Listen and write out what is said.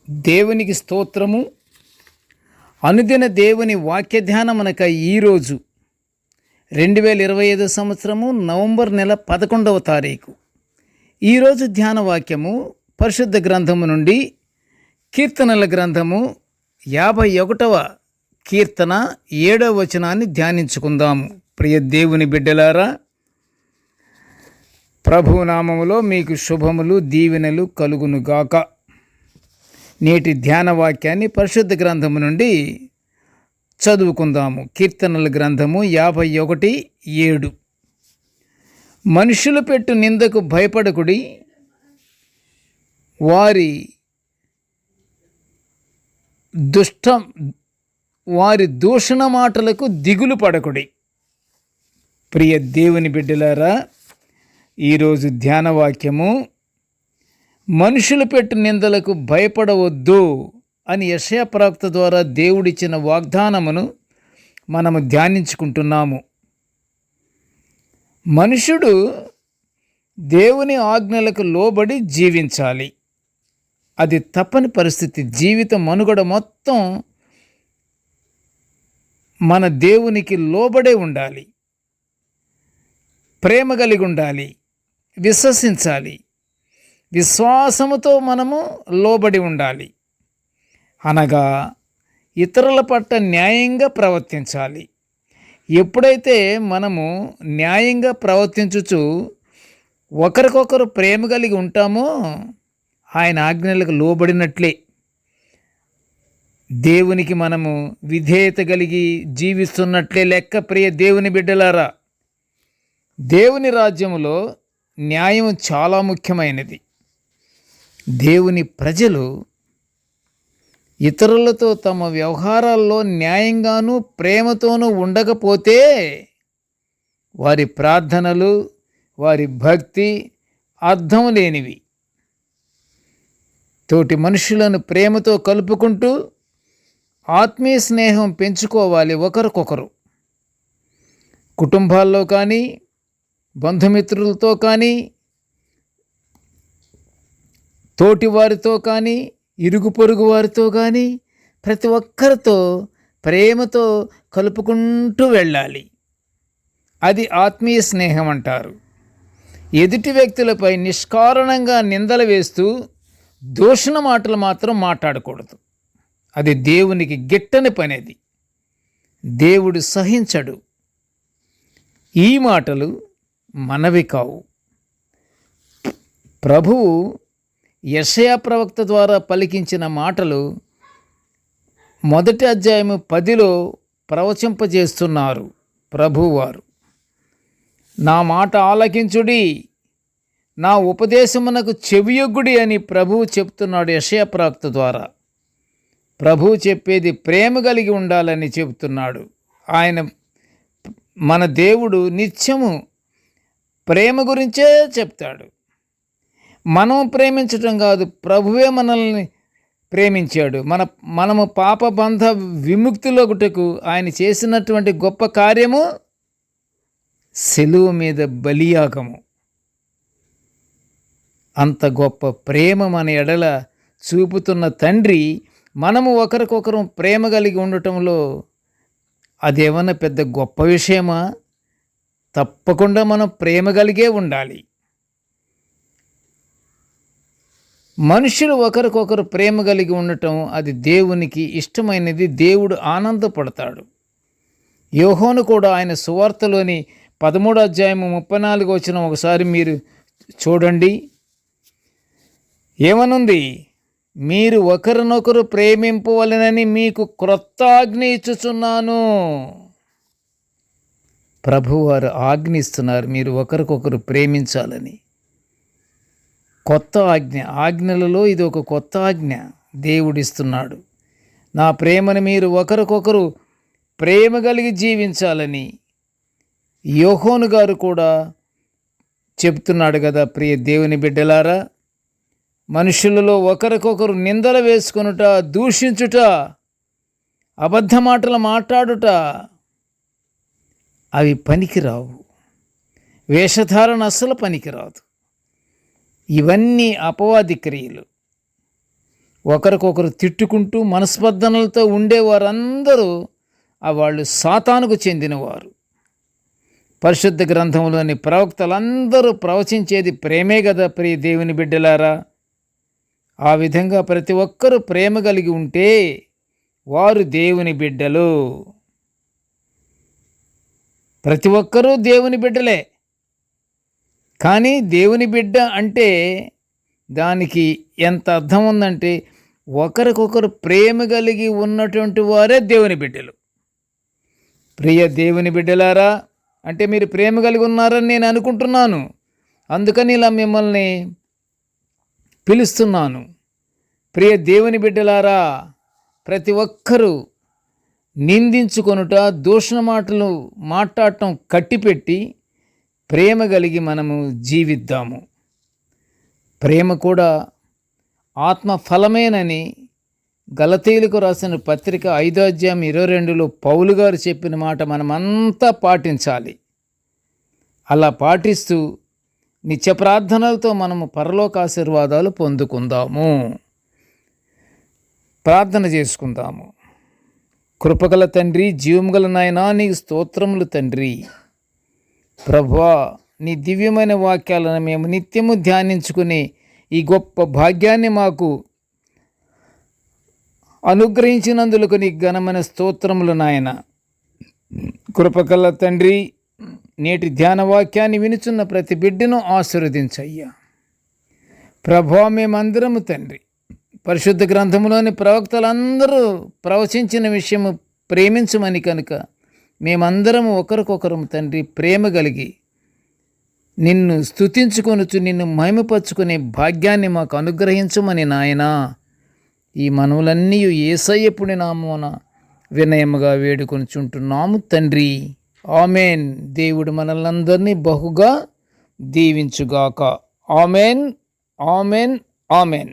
దేవునికి స్తోత్రము. అనుదిన దేవుని వాక్య ధ్యానమునక ఈరోజు 2025 సంవత్సరము నవంబర్ నెల 11వ తారీఖు. ఈరోజు ధ్యాన వాక్యము పరిశుద్ధ గ్రంథము నుండి కీర్తనల గ్రంథము 51వ కీర్తన 7వ వచనాన్ని ధ్యానించుకుందాము. ప్రియ దేవుని బిడ్డలారా, ప్రభునామములో మీకు శుభములు దీవెనలు కలుగునుగాక. నేటి ధ్యాన వాక్యాన్ని పరిశుద్ధ గ్రంథము నుండి చదువుకుందాము. కీర్తనల గ్రంథము 51:7. మనుషులు పెట్టు నిందకు భయపడకుడి, వారి దూషణ మాటలకు దిగులు పడకుడి. ప్రియ దేవుని బిడ్డలారా, ఈరోజు ధ్యాన వాక్యము మనుషులు పెట్టు నిందలకు భయపడవద్దు అని యెషయా ప్రవక్త ద్వారా దేవుడిచ్చిన వాగ్దానమును మనము ధ్యానించుకుంటున్నాము. మనుషుడు దేవుని ఆజ్ఞలకు లోబడి జీవించాలి. అది తప్పని పరిస్థితి. జీవిత మనుగడ మొత్తం మన దేవునికి లోబడే ఉండాలి. ప్రేమ కలిగి ఉండాలి, విశ్వసించాలి, విశ్వాసముతో మనము లోబడి ఉండాలి. అనగా ఇతరుల పట్ల న్యాయంగా ప్రవర్తించాలి. ఎప్పుడైతే మనము న్యాయంగా ప్రవర్తించుచు ఒకరికొకరు ప్రేమ కలిగి ఉంటామో ఆయన ఆజ్ఞలకు లోబడినట్లే. దేవునికి మనము విధేయత కలిగి జీవిస్తున్నట్లే లెక్క. ప్రియ దేవుని బిడ్డలారా, దేవుని రాజ్యములో న్యాయం చాలా ముఖ్యమైనది. దేవుని ప్రజలు ఇతరులతో తమ వ్యవహారాల్లో న్యాయంగానూ ప్రేమతోనూ ఉండకపోతే వారి ప్రార్థనలు, వారి భక్తి అర్థం లేనివి. తోటి మనుషులను ప్రేమతో కలుపుకుంటూ ఆత్మీయ స్నేహం పెంచుకోవాలి ఒకరికొకరు. కుటుంబాల్లో కానీ, బంధుమిత్రులతో కానీ, తోటి వారితో కానీ, ఇరుగు పొరుగు వారితో కానీ ప్రతి ఒక్కరితో ప్రేమతో కలుపుకుంటూ వెళ్ళాలి. అది ఆత్మీయ స్నేహం అంటారు. ఎదుటి వ్యక్తులపై నిష్కారణంగా నిందలు వేస్తూ దూషణ మాటలు మాత్రం మాట్లాడకూడదు. అది దేవునికి గిట్టని పనేది. దేవుడు సహించడు. ఈ మాటలు మనవి కావు. ప్రభువు యెషయా ప్రవక్త ద్వారా పలికించిన మాటలు 1వ అధ్యాయము 10లో ప్రవచింపజేస్తున్నారు ప్రభువారు. నా మాట ఆలకించుడి, నా ఉపదేశమునకు చెవియొగ్గుడి అని ప్రభువు చెప్తున్నాడు యెషయా ప్రవక్త ద్వారా. ప్రభువు చెప్పేది ప్రేమ కలిగి ఉండాలని చెబుతున్నాడు. మన దేవుడు నిత్యము ప్రేమ గురించే చెప్తాడు. మనం ప్రేమించటం కాదు, ప్రభువే మనల్ని ప్రేమించాడు. మనము పాపబంధ విముక్తిలోగుటకు ఆయన చేసినటువంటి గొప్ప కార్యము సిలువ మీద బలియాగము. అంత గొప్ప ప్రేమ మన ఎడల చూపుతున్న తండ్రి మనము ఒకరికొకరు ప్రేమ కలిగి ఉండటంలో అదేమన్నా పెద్ద గొప్ప విషయమా? తప్పకుండా మనం ప్రేమ కలిగే ఉండాలి. మనుషులు ఒకరికొకరు ప్రేమ కలిగి ఉండటం అది దేవునికి ఇష్టమైనది. దేవుడు ఆనందపడతాడు. యోహోను కూడా ఆయన సువార్తలోని 13వ అధ్యాయము 34వ వచనం ఒకసారి మీరు చూడండి. ఏమనుంది? మీరు ఒకరినొకరు ప్రేమింపవలెనని మీకు క్రొత్త ఆజ్ఞ ఇచ్చుచున్నాను. ప్రభువారు ఆజ్ఞ ఇస్తున్నారు, మీరు ఒకరికొకరు ప్రేమించాలని. కొత్త ఆజ్ఞ. ఆజ్ఞలలో ఇది ఒక కొత్త ఆజ్ఞ దేవుడిస్తున్నాడు. నా ప్రేమను మీరు ఒకరికొకరు ప్రేమ కలిగి జీవించాలని యోహోను గారు కూడా చెప్తున్నాడు కదా. ప్రియ దేవుని బిడ్డలారా, మనుషులలో ఒకరికొకరు నిందలు వేసుకొనుట, దూషించుట, అబద్ధ మాటలు మాట్లాడుట అవి పనికిరావు. వేషధారణ అస్సలు పనికిరాదు. ఇవన్నీ అపవాది క్రియలు. ఒకరికొకరు తిట్టుకుంటూ మనస్పర్ధనలతో ఉండేవారందరూ వాళ్ళు సాతానుకు చెందినవారు. పరిశుద్ధ గ్రంథంలోని ప్రవక్తలందరూ ప్రవచించేది ప్రేమే కదా ప్రియ దేవుని బిడ్డలారా. ఆ విధంగా ప్రతి ఒక్కరూ ప్రేమ కలిగి ఉంటే వారు దేవుని బిడ్డలు. ప్రతి ఒక్కరూ దేవుని బిడ్డలే. కానీ దేవుని బిడ్డ అంటే దానికి ఎంత అర్థం ఉందంటే ఒకరికొకరు ప్రేమ కలిగి ఉన్నటువంటి వారే దేవుని బిడ్డలు. ప్రియ దేవుని బిడ్డలారా, అంటే మీరు ప్రేమ కలిగి ఉన్నారని నేను అనుకుంటున్నాను. అందుకని ఇలా మిమ్మల్ని పిలుస్తున్నాను. ప్రియ దేవుని బిడ్డలారా, ప్రతి ఒక్కరూ నిందించుకొనుట, దూషణ మాటలు మాట్లాడటం కట్టిపెట్టి ప్రేమ కలిగి మనము జీవిద్దాము. ప్రేమ కూడా ఆత్మ ఫలమేనని గలతీయులకు రాసిన పత్రిక 5:22 పౌలు గారు చెప్పిన మాట మనమంతా పాటించాలి. అలా పాటిస్తూ నిత్య ప్రార్థనలతో మనము పరలోక ఆశీర్వాదాలు పొందుకుందాము. ప్రార్థన చేసుకుందాము. కృపగల తండ్రి, జీవముగల నాయనా, నీకు స్తోత్రములు తండ్రి. ప్రభువా, నీ దివ్యమైన వాక్యాలను మేము నిత్యము ధ్యానించుకుని ఈ గొప్ప భాగ్యాన్ని మాకు అనుగ్రహించినందులకు నీ ఘనమైన స్తోత్రములు నాయన. కృపగల తండ్రి, నేటి ధ్యాన వాక్యాన్ని వినుచున్న ప్రతి బిడ్డను ఆశీర్వదించయ్యా. ప్రభువా, మేమందరము తండ్రి పరిశుద్ధ గ్రంథంలోని ప్రవక్తలందరూ ప్రవచించిన విషయము ప్రేమించమని కనుక మేమందరము ఒకరికొకరు తండ్రి ప్రేమ కలిగి నిన్ను స్తుతించుకొనుచు నిన్ను మహిమపరుచుకునే భాగ్యాన్ని మాకు అనుగ్రహించమని నాయనా ఈ మనవులన్నీ యేసయ్య పుణ్య నామమున వినయముగా వేడుకొనుచుంటున్నాము తండ్రి. ఆమెన్. దేవుడు మనల్నందరినీ బహుగా దీవించుగాక. Amen, amen, amen.